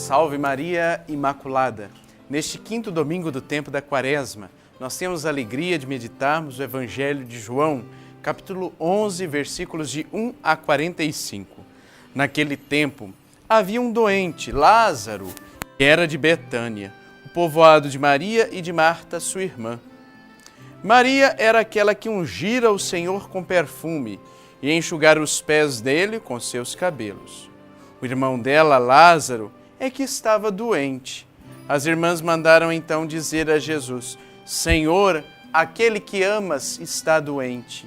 Salve Maria Imaculada! Neste quinto domingo do tempo da Quaresma, nós temos a alegria de meditarmos o Evangelho de João, capítulo 11, versículos de 1 a 45. Naquele tempo, havia um doente, Lázaro, que era de Betânia, o povoado de Maria e de Marta, sua irmã. Maria era aquela que ungira o Senhor com perfume e enxugara os pés dele com seus cabelos. O irmão dela, Lázaro, é que estava doente. As irmãs mandaram então dizer a Jesus: Senhor, aquele que amas está doente.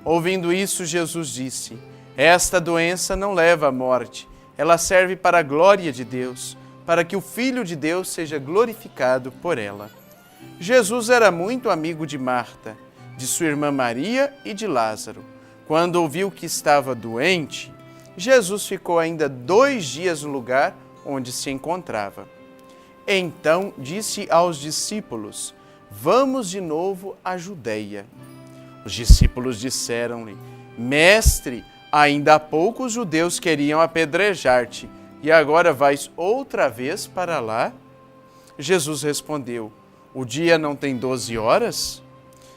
Ouvindo isso, Jesus disse: Esta doença não leva à morte, ela serve para a glória de Deus, para que o Filho de Deus seja glorificado por ela. Jesus era muito amigo de Marta, de sua irmã Maria e de Lázaro. Quando ouviu que estava doente, Jesus ficou ainda 2 dias no lugar onde se encontrava. Então disse aos discípulos: Vamos de novo à Judeia. Os discípulos disseram-lhe: Mestre, ainda há pouco os judeus queriam apedrejar-te, e agora vais outra vez para lá? Jesus respondeu: O dia não tem 12 horas?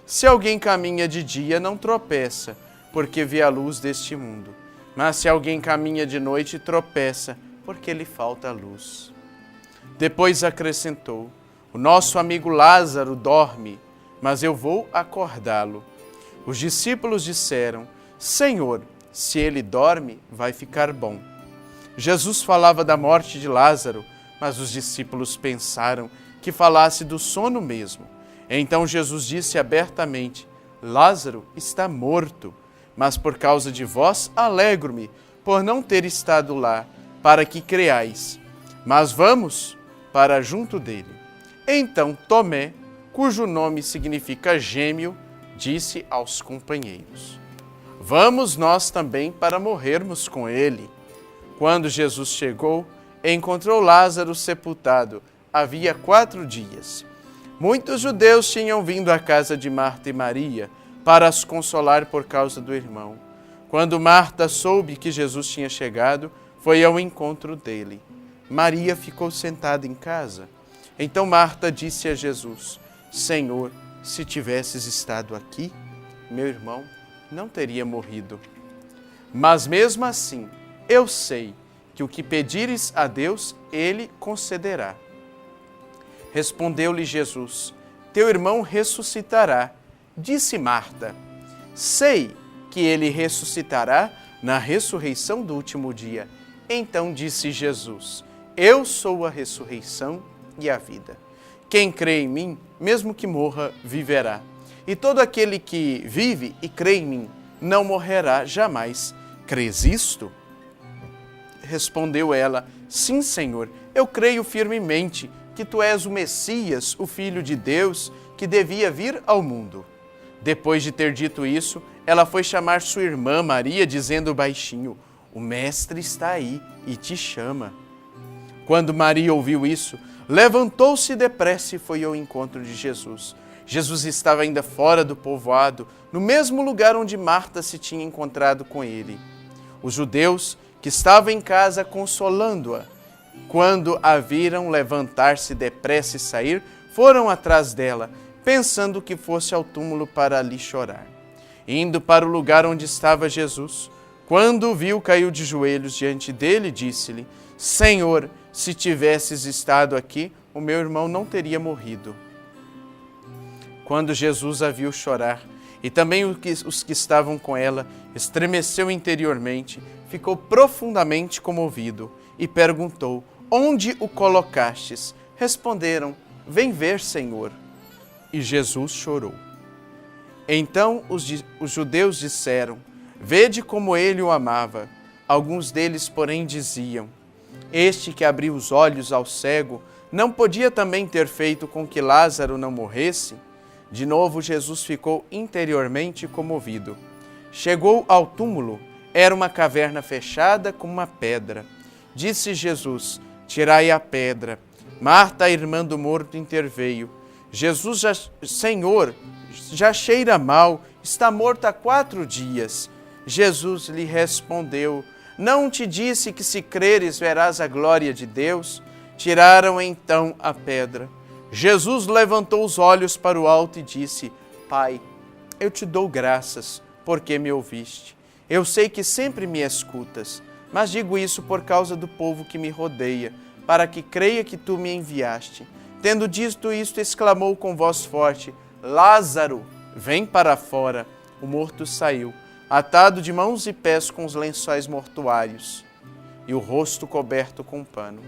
Se alguém caminha de dia, não tropeça, porque vê a luz deste mundo. Mas se alguém caminha de noite, tropeça, porque lhe falta a luz. Depois acrescentou: O nosso amigo Lázaro dorme, mas eu vou acordá-lo. Os discípulos disseram: Senhor, se ele dorme, vai ficar bom. Jesus falava da morte de Lázaro, mas os discípulos pensaram que falasse do sono mesmo. Então Jesus disse abertamente: Lázaro está morto, mas por causa de vós alegro-me por não ter estado lá, para que creais. Mas vamos para junto dele. Então Tomé, cujo nome significa gêmeo, disse aos companheiros: Vamos nós também para morrermos com ele. Quando Jesus chegou, encontrou Lázaro sepultado. Havia 4 dias. Muitos judeus tinham vindo à casa de Marta e Maria para as consolar por causa do irmão. Quando Marta soube que Jesus tinha chegado, foi ao encontro dele. Maria ficou sentada em casa. Então Marta disse a Jesus: Senhor, se tivesses estado aqui, meu irmão não teria morrido. Mas mesmo assim, eu sei que o que pedires a Deus, Ele concederá. Respondeu-lhe Jesus: Teu irmão ressuscitará. Disse Marta: Sei que ele ressuscitará na ressurreição do último dia. Então disse Jesus: Eu sou a ressurreição e a vida. Quem crê em mim, mesmo que morra, viverá. E todo aquele que vive e crê em mim, não morrerá jamais. Crês isto? Respondeu ela: Sim, Senhor, eu creio firmemente que tu és o Messias, o Filho de Deus, que devia vir ao mundo. Depois de ter dito isso, ela foi chamar sua irmã Maria, dizendo baixinho: O Mestre está aí e te chama. Quando Maria ouviu isso, levantou-se depressa e foi ao encontro de Jesus. Jesus estava ainda fora do povoado, no mesmo lugar onde Marta se tinha encontrado com ele. Os judeus que estavam em casa consolando-a, quando a viram levantar-se depressa e sair, foram atrás dela, pensando que fosse ao túmulo para ali chorar. Indo para o lugar onde estava Jesus, quando o viu, caiu de joelhos diante dele e disse-lhe: Senhor, se tivesses estado aqui, o meu irmão não teria morrido. Quando Jesus a viu chorar, e também os que estavam com ela, estremeceu interiormente, ficou profundamente comovido e perguntou: Onde o colocastes? Responderam: Vem ver, Senhor. E Jesus chorou. Então os judeus disseram: Vede como ele o amava. Alguns deles, porém, diziam: Este que abriu os olhos ao cego, não podia também ter feito com que Lázaro não morresse? De novo Jesus ficou interiormente comovido. Chegou ao túmulo. Era uma caverna fechada com uma pedra. Disse Jesus: Tirai a pedra. Marta, a irmã do morto, interveio. Senhor, já cheira mal, está morto há 4 dias. Jesus lhe respondeu: Não te disse que se creres verás a glória de Deus? Tiraram então a pedra. Jesus levantou os olhos para o alto e disse: Pai, eu te dou graças, porque me ouviste. Eu sei que sempre me escutas, mas digo isso por causa do povo que me rodeia, para que creia que tu me enviaste. Tendo dito isto, exclamou com voz forte: Lázaro, vem para fora. O morto saiu, atado de mãos e pés com os lençóis mortuários, e o rosto coberto com pano.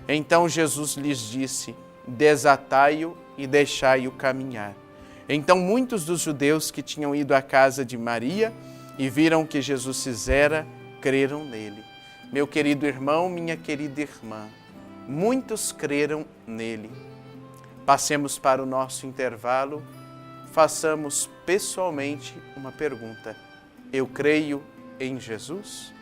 Então Jesus lhes disse: Desatai-o e deixai-o caminhar. Então muitos dos judeus que tinham ido à casa de Maria e viram o que Jesus fizera, creram nele. Meu querido irmão, minha querida irmã, muitos creram nele. Passemos para o nosso intervalo, façamos pessoalmente uma pergunta: eu creio em Jesus?